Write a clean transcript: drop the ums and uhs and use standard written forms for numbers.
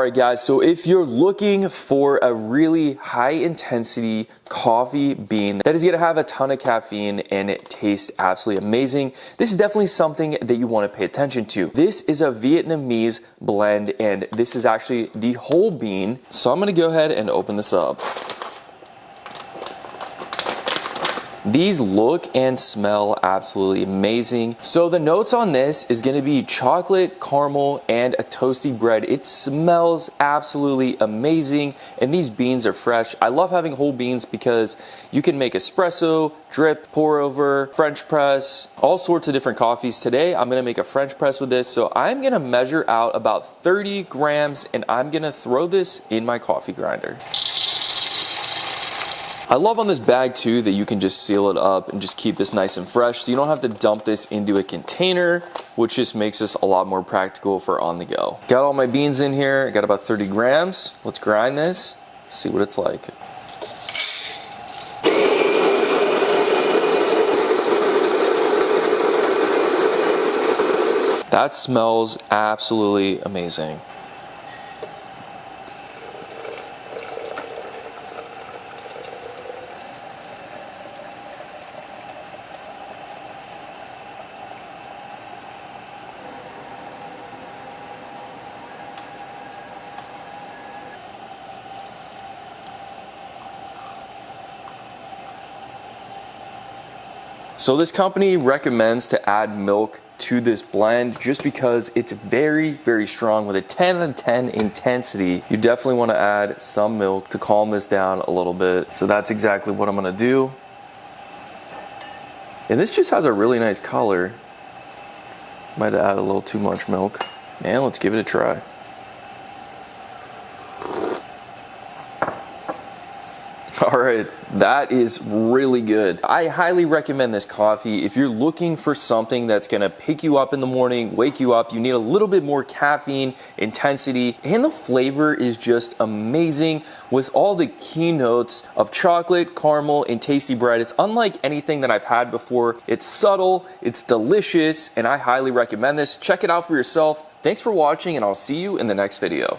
Alright guys, so if you're looking for a really high intensity coffee bean that is going to have a ton of caffeine and it tastes absolutely amazing, this is definitely something that you want to pay attention to. This is a Vietnamese blend and this is actually the whole bean. So I'm going to go ahead and open this up. These look and smell absolutely amazing. So the notes on this is going to be chocolate, caramel, and a toasty bread. It smells absolutely amazing, and these beans are fresh. I love having whole beans because you can make espresso, drip, pour over, French press, all sorts of different coffees. Today, I'm going to make a French press with this. So I'm going to measure out about 30 grams, and I'm going to throw this in my coffee grinder. I love on this bag too that you can just seal it up and just keep this nice and fresh, so you don't have to dump this into a container, which just makes this a lot more practical for on the go. Got all my beans in here, got about 30 grams. Let's grind this, see what it's like. That smells absolutely amazing. So this company recommends to add milk to this blend just because it's very, very strong with a 10 out of 10 intensity. You definitely want to add some milk to calm this down a little bit. So that's exactly what I'm going to do. And this just has a really nice color. Might add a little too much milk. And let's give it a try. All right, that is really good. I highly recommend this coffee. If you're looking for something that's gonna pick you up in the morning, wake you up, you need a little bit more caffeine, intensity, and the flavor is just amazing with all the key notes of chocolate, caramel, and tasty bread. It's unlike anything that I've had before. It's subtle, it's delicious, and I highly recommend this. Check it out for yourself. Thanks for watching, and I'll see you in the next video.